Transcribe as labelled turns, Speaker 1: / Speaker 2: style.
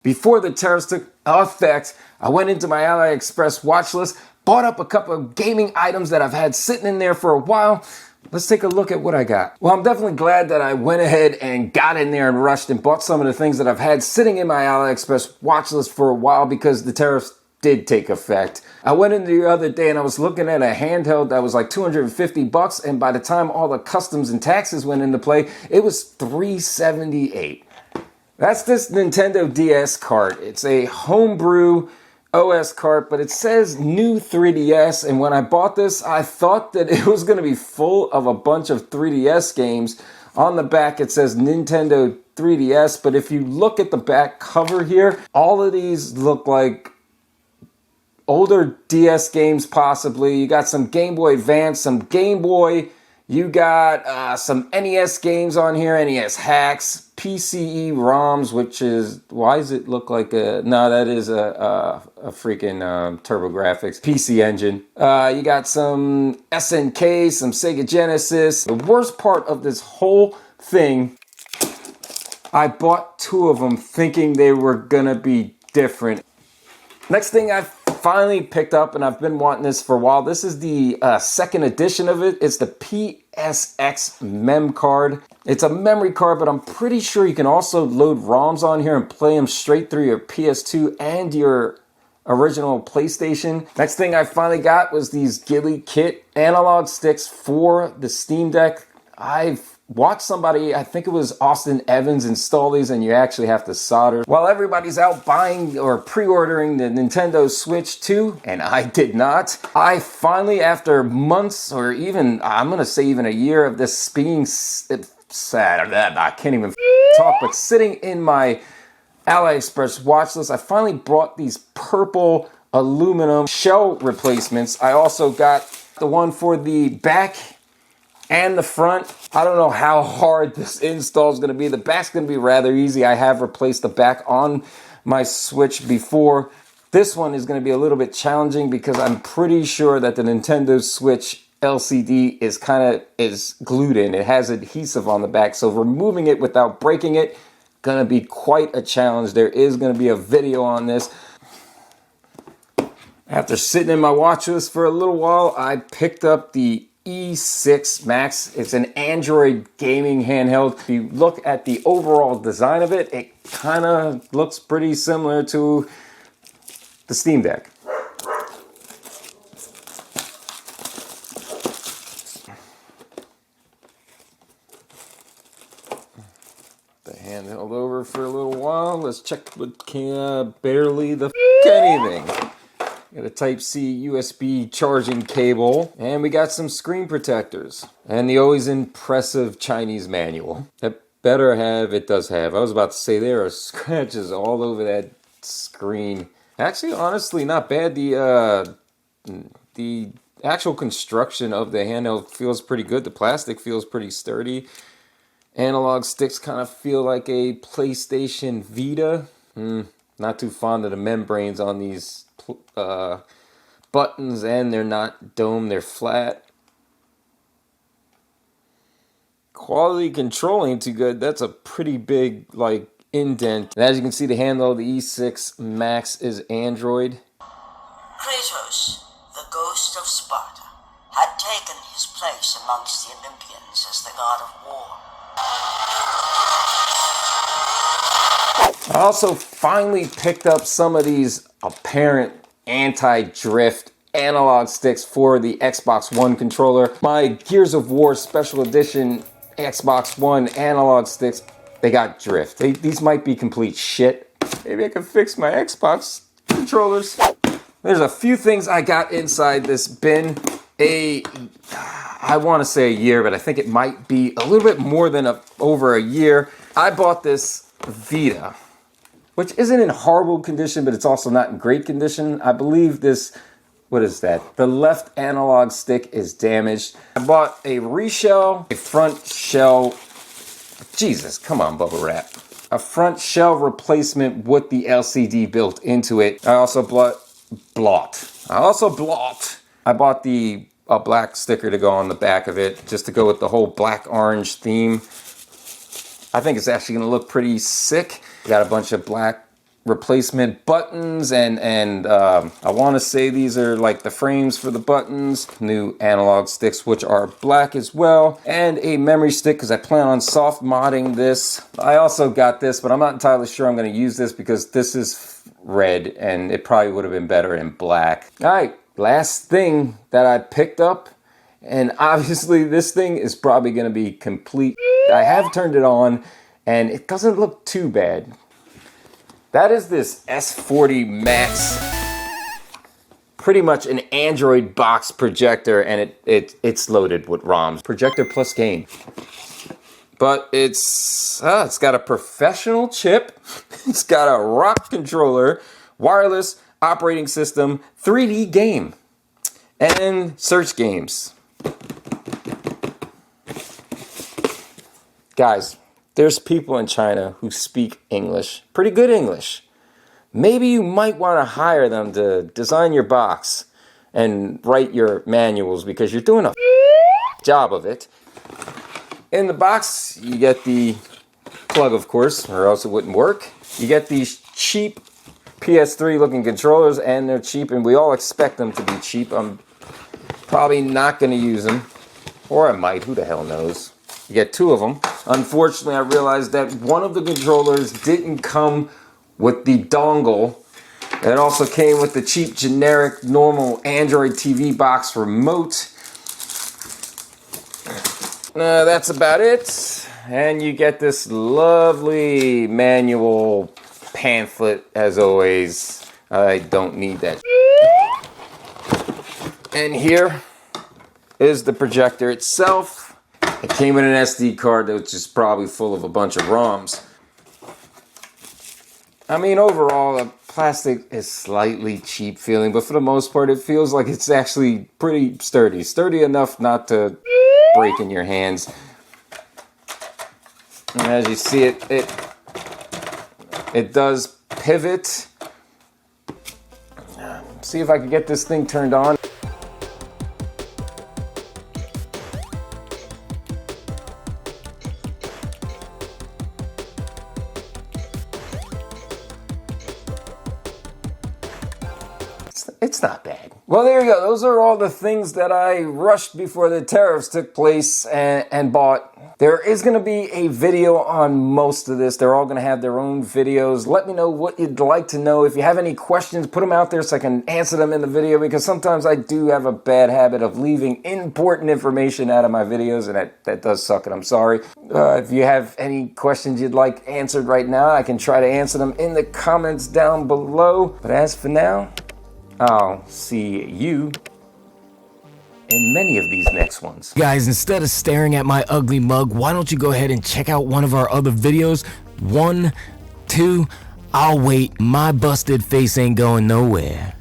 Speaker 1: Before the tariffs took effect, I went into my AliExpress watch list, bought up a couple of gaming items that I've had sitting in there for a while. Let's take a look at what I got. Well, I'm definitely glad that I went ahead and got in there and rushed and bought some of the things that I've had sitting in my AliExpress watch list for a while because the tariffs did take effect. I went in the other day and I was looking at a handheld that was like $250, and by the time all the customs and taxes went into play, it was $378. That's this Nintendo DS cart. It's a homebrew OS cart, but it says new 3DS, and when I bought this, I thought that it was going to be full of a bunch of 3DS games. On the back, it says Nintendo 3DS, but if you look at the back cover here, all of these look like older DS games possibly. You got some Game Boy Advance, some Game Boy. You got some NES games on here, NES hacks, PCE ROMs, which is, why does it look like a, no, that is a freaking TurboGrafx PC engine. You got some SNK, some Sega Genesis. The worst part of this whole thing, I bought two of them thinking they were gonna be different. Next thing I finally picked up, and I've been wanting this for a while. This is the second edition of it. It's the PSX MemCard. It's a memory card, but I'm pretty sure you can also load ROMs on here and play them straight through your PS2 and your original PlayStation. Next thing I finally got was these Gulikit analog sticks for the Steam Deck. I've watched somebody, I think it was Austin Evans, install these, and you actually have to solder. While everybody's out buying or pre-ordering the Nintendo Switch 2, and I did not, I finally, after months or even, I'm going to say even a year of this being sad, I can't even talk, but sitting in my AliExpress watch list, I finally brought these purple aluminum shell replacements. I also got the one for the back and the front. I don't know how hard this install is going to be. The back's going to be rather easy. I have replaced the back on my Switch before. This one is going to be a little bit challenging because I'm pretty sure that the Nintendo Switch LCD is glued in. It has adhesive on the back, so removing it without breaking it, going to be quite a challenge. There is going to be a video on this. After sitting in my watch list for a little while, I picked up the E6 Max. It's an Android gaming handheld. If you look at the overall design of it, it kind of looks pretty similar to the Steam Deck. The handheld over for a little while. Let's check the barely the anything. Got a Type-C USB charging cable, and we got some screen protectors, and the always impressive Chinese manual. That better have, it does have. I was about to say there are scratches all over that screen. Actually, honestly, not bad. The actual construction of the handheld feels pretty good. The plastic feels pretty sturdy. Analog sticks kind of feel like a PlayStation Vita. Not too fond of the membranes on these buttons, and they're not domed, they're flat. Quality control ain't too good. That's a pretty big indent. And as you can see, the handle of the E6 Max is Android.
Speaker 2: Kratos, the ghost of Sparta, had taken his place amongst the Olympians as the god of war.
Speaker 1: I also finally picked up some of these apparent anti-drift analog sticks for the Xbox One controller. My Gears of War Special Edition Xbox One analog sticks, they got drift. These might be complete shit. Maybe I can fix my Xbox controllers. There's a few things I got inside this bin. I want to say a year, but I think it might be a little bit more than over a year. I bought this Vita, which isn't in horrible condition, but it's also not in great condition. I believe this, what is that? The left analog stick is damaged. I bought a reshell, a front shell, Jesus, come on, bubble wrap. A front shell replacement with the LCD built into it. I also bought a black sticker to go on the back of it, just to go with the whole black-orange theme. I think it's actually going to look pretty sick. Got a bunch of black replacement buttons, and I want to say these are like the frames for the buttons, new analog sticks which are black as well, and a memory stick because I plan on soft modding this. I also got this, but I'm not entirely sure I'm going to use this because this is red and it probably would have been better in black. All right, last thing that I picked up, and obviously this thing is probably going to be complete. I have turned it on and it doesn't look too bad. That is this S40 Max, pretty much an Android box projector, and it's loaded with ROMs. Projector plus game. But it's got a professional chip, it's got a rock controller, wireless operating system, 3D game, and search games. Guys, there's people in China who speak English, pretty good English. Maybe you might want to hire them to design your box and write your manuals because you're doing a job of it. In the box, you get the plug, of course, or else it wouldn't work. You get these cheap PS3 looking controllers, and they're cheap, and we all expect them to be cheap. I'm probably not going to use them, or I might, who the hell knows. You get two of them. Unfortunately, I realized that one of the controllers didn't come with the dongle. It also came with the cheap, generic, normal Android TV box remote. That's about it. And you get this lovely manual pamphlet, as always. I don't need that. And here is the projector itself. It came with an SD card that was just probably full of a bunch of ROMs. I mean, overall, the plastic is slightly cheap feeling, but for the most part, it feels like it's actually pretty sturdy. Sturdy enough not to break in your hands. And as you see it does pivot. See if I can get this thing turned on. It's not bad. Well, there you go. Those are all the things that I rushed before the tariffs took place and bought. There is going to be a video on most of this. They're all going to have their own videos. Let me know what you'd like to know. If you have any questions, put them out there so I can answer them in the video, because sometimes I do have a bad habit of leaving important information out of my videos, and that does suck, and I'm sorry. If you have any questions you'd like answered right now, I can try to answer them in the comments down below. But as for now, I'll see you in many of these next ones.
Speaker 3: Guys, instead of staring at my ugly mug, why don't you go ahead and check out one of our other videos? 1, 2, I'll wait. My busted face ain't going nowhere.